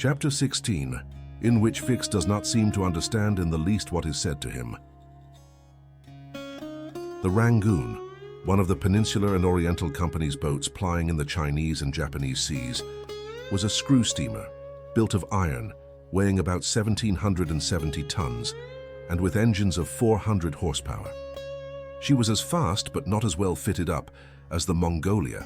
Chapter 16, in which Fix does not seem to understand in the least what is said to him. The Rangoon, one of the Peninsular and Oriental Company's boats plying in the Chinese and Japanese seas, was a screw steamer, built of iron, weighing about 1,770 tons, and with engines of 400 horsepower. She was as fast but not as well fitted up as the Mongolia,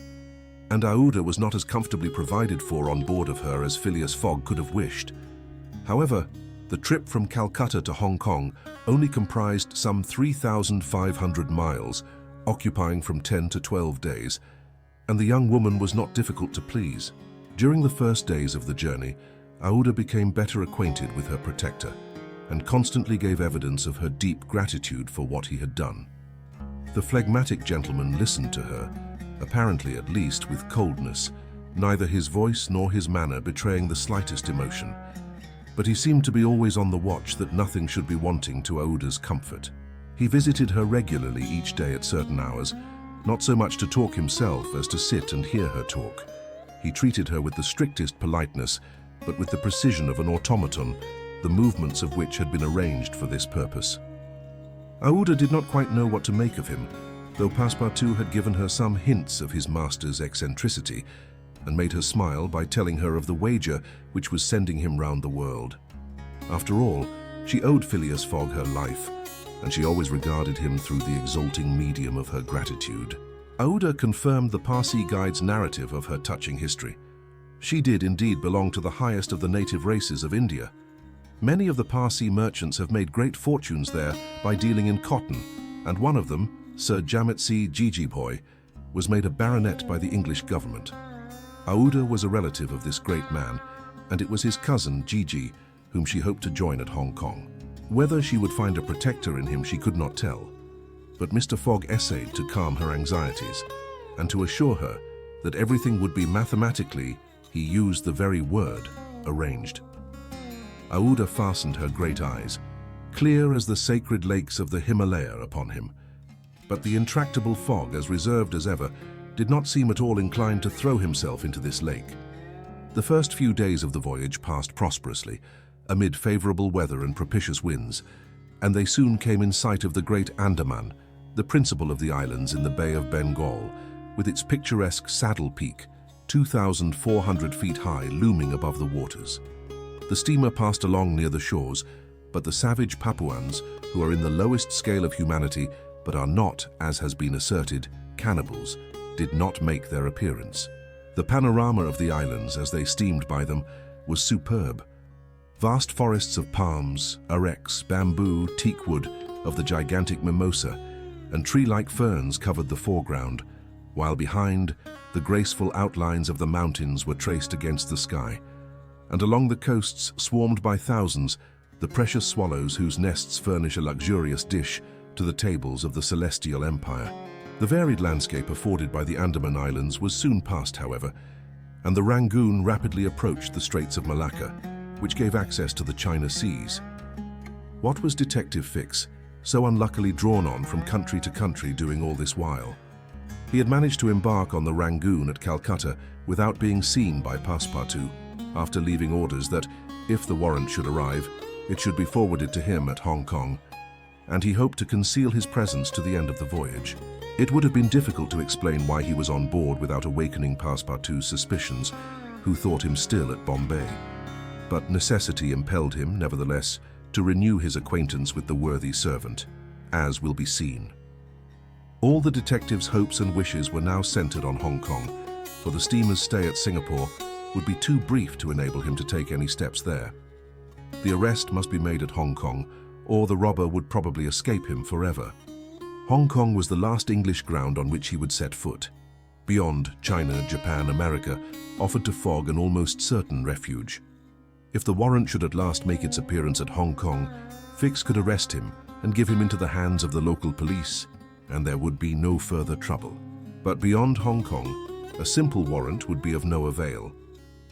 and Aouda was not as comfortably provided for on board of her as Phileas Fogg could have wished. However, the trip from Calcutta to Hong Kong only comprised some 3,500 miles, occupying from 10 to 12 days, and the young woman was not difficult to please. During the first days of the journey, Aouda became better acquainted with her protector and constantly gave evidence of her deep gratitude for what he had done. The phlegmatic gentleman listened to her, apparently at least with coldness, neither his voice nor his manner betraying the slightest emotion. But he seemed to be always on the watch that nothing should be wanting to Aouda's comfort. He visited her regularly each day at certain hours, not so much to talk himself as to sit and hear her talk. He treated her with the strictest politeness, but with the precision of an automaton, the movements of which had been arranged for this purpose. Aouda did not quite know what to make of him, though Passepartout had given her some hints of his master's eccentricity, and made her smile by telling her of the wager which was sending him round the world. After all, she owed Phileas Fogg her life, and she always regarded him through the exalting medium of her gratitude. Aouda confirmed the Parsi guide's narrative of her touching history. She did indeed belong to the highest of the native races of India. Many of the Parsi merchants have made great fortunes there by dealing in cotton, and one of them, Sir Jametsi Jejeebhoy, was made a baronet by the English government. Aouda was a relative of this great man, and it was his cousin, Gigi, whom she hoped to join at Hong Kong. Whether she would find a protector in him she could not tell, but Mr. Fogg essayed to calm her anxieties, and to assure her that everything would be mathematically, he used the very word, arranged. Aouda fastened her great eyes, clear as the sacred lakes of the Himalaya, upon him. But the intractable Fogg, as reserved as ever, did not seem at all inclined to throw himself into this lake. The first few days of the voyage passed prosperously, amid favorable weather and propitious winds, and they soon came in sight of the great Andaman, the principal of the islands in the Bay of Bengal, with its picturesque Saddle Peak, 2,400 feet high, looming above the waters. The steamer passed along near the shores, but the savage Papuans, who are in the lowest scale of humanity, but are not, as has been asserted, cannibals, did not make their appearance. The panorama of the islands, as they steamed by them, was superb. Vast forests of palms, arex, bamboo, teakwood, of the gigantic mimosa, and tree-like ferns covered the foreground, while behind, the graceful outlines of the mountains were traced against the sky, and along the coasts swarmed by thousands the precious swallows whose nests furnish a luxurious dish to the tables of the celestial empire. The varied landscape afforded by the Andaman Islands was soon passed, however, and the Rangoon rapidly approached the Straits of Malacca, which gave access to the China Seas. What was Detective Fix so unluckily drawn on from country to country doing all this while? He had managed to embark on the Rangoon at Calcutta without being seen by Passepartout, after leaving orders that, if the warrant should arrive, it should be forwarded to him at Hong Kong, and he hoped to conceal his presence to the end of the voyage. It would have been difficult to explain why he was on board without awakening Passepartout's suspicions, who thought him still at Bombay. But necessity impelled him, nevertheless, to renew his acquaintance with the worthy servant, as will be seen. All the detective's hopes and wishes were now centered on Hong Kong, for the steamer's stay at Singapore would be too brief to enable him to take any steps there. The arrest must be made at Hong Kong, or the robber would probably escape him forever. Hong Kong was the last English ground on which he would set foot. Beyond, China, Japan, America offered to Fogg an almost certain refuge. If the warrant should at last make its appearance at Hong Kong, Fix could arrest him and give him into the hands of the local police, and there would be no further trouble. But beyond Hong Kong, a simple warrant would be of no avail.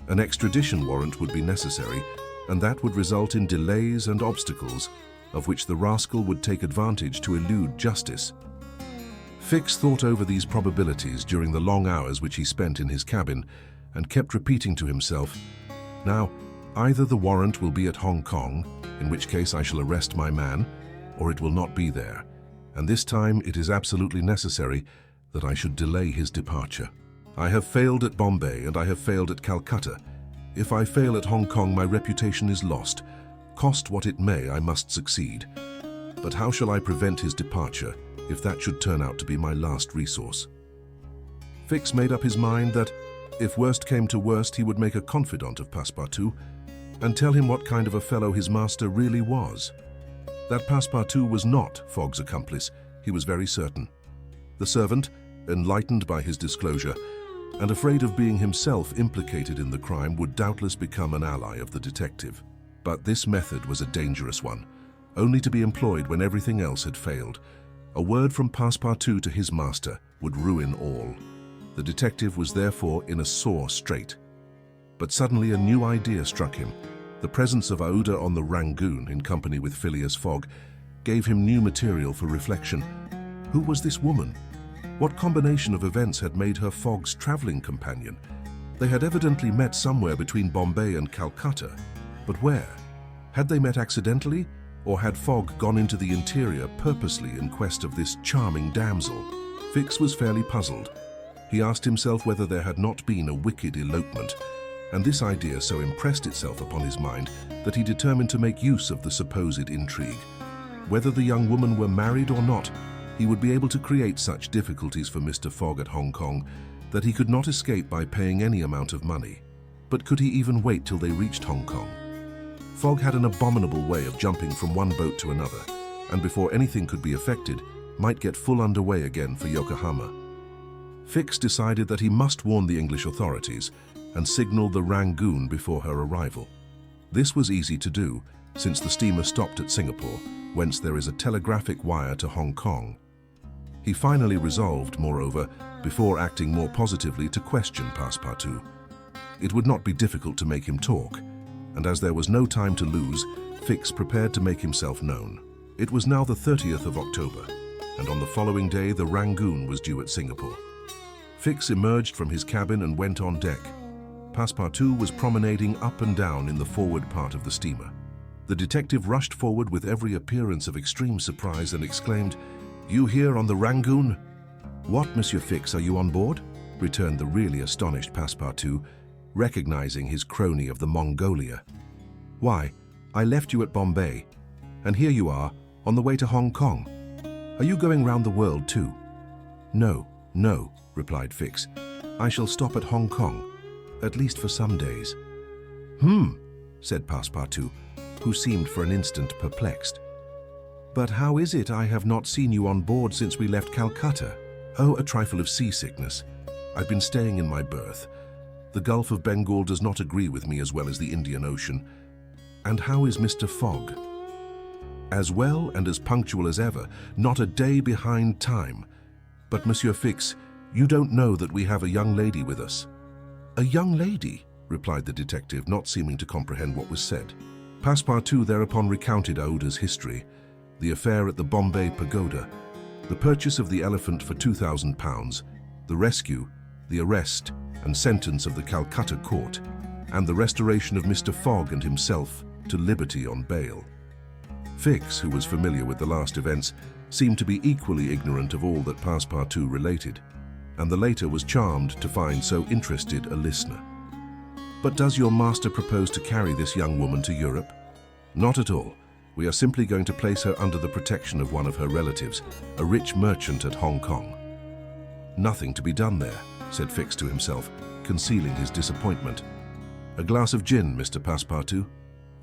An extradition warrant would be necessary, and that would result in delays and obstacles, of which the rascal would take advantage to elude justice. Fix thought over these probabilities during the long hours which he spent in his cabin, and kept repeating to himself, "Now, Either the warrant will be at Hong Kong, in which case I shall arrest my man, or it will not be there, and this time it is absolutely necessary that I should delay his departure. I have failed at Bombay and I have failed at Calcutta. If I fail at Hong Kong, my reputation is lost. Cost what it may, I must succeed. But how shall I prevent his departure if that should turn out to be my last resource? Fix made up his mind that, if worst came to worst, he would make a confidant of Passepartout and tell him what kind of a fellow his master really was. That Passepartout was not Fogg's accomplice, he was very certain. The servant, enlightened by his disclosure, and afraid of being himself implicated in the crime, would doubtless become an ally of the detective. But this method was a dangerous one, only to be employed when everything else had failed. A word from Passepartout to his master would ruin all. The detective was therefore in a sore strait. But suddenly a new idea struck him. The presence of Aouda on the Rangoon in company with Phileas Fogg gave him new material for reflection. Who was this woman? What combination of events had made her Fogg's traveling companion? They had evidently met somewhere between Bombay and Calcutta. But where? Had they met accidentally, or had Fogg gone into the interior purposely in quest of this charming damsel? Fix was fairly puzzled. He asked himself whether there had not been a wicked elopement, and this idea so impressed itself upon his mind that he determined to make use of the supposed intrigue. Whether the young woman were married or not, he would be able to create such difficulties for Mr. Fogg at Hong Kong that he could not escape by paying any amount of money. But could he even wait till they reached Hong Kong? Fogg had an abominable way of jumping from one boat to another, and before anything could be effected, might get full underway again for Yokohama. Fix decided that he must warn the English authorities and signal the Rangoon before her arrival. This was easy to do, since the steamer stopped at Singapore, whence there is a telegraphic wire to Hong Kong. He finally resolved, moreover, before acting more positively, to question Passepartout. It would not be difficult to make him talk, and as there was no time to lose, Fix prepared to make himself known. It was now the 30th of October, and on the following day the Rangoon was due at Singapore. Fix emerged from his cabin and went on deck. Passepartout was promenading up and down in the forward part of the steamer. The detective rushed forward with every appearance of extreme surprise and exclaimed, "You here on the Rangoon?" "What, Monsieur Fix, are you on board?" returned the really astonished Passepartout, recognizing his crony of the Mongolia. "Why, I left you at Bombay, and here you are, on the way to Hong Kong. Are you going round the world too?" "No, no," replied Fix. "I shall stop at Hong Kong, at least for some days." Said Passepartout, who seemed for an instant perplexed. "But how is it I have not seen you on board since we left Calcutta?" "Oh, a trifle of seasickness. I've been staying in my berth. The Gulf of Bengal does not agree with me as well as the Indian Ocean. And how is Mr. Fogg?" "As well and as punctual as ever, not a day behind time. But, Monsieur Fix, you don't know that we have a young lady with us." "A young lady?" replied the detective, not seeming to comprehend what was said. Passepartout thereupon recounted Aouda's history, the affair at the Bombay Pagoda, the purchase of the elephant for £2,000, the rescue, the arrest and sentence of the Calcutta court, and the restoration of Mr. Fogg and himself to liberty on bail. Fix, who was familiar with the last events, seemed to be equally ignorant of all that Passepartout related, and the latter was charmed to find so interested a listener. "But does your master propose to carry this young woman to Europe?" "Not at all. We are simply going to place her under the protection of one of her relatives, a rich merchant at Hong Kong." "Nothing to be done there," said Fix to himself, concealing his disappointment. "A glass of gin, Mr. Passepartout?"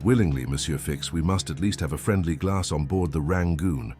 "Willingly, Monsieur Fix. We must at least have a friendly glass on board the Rangoon."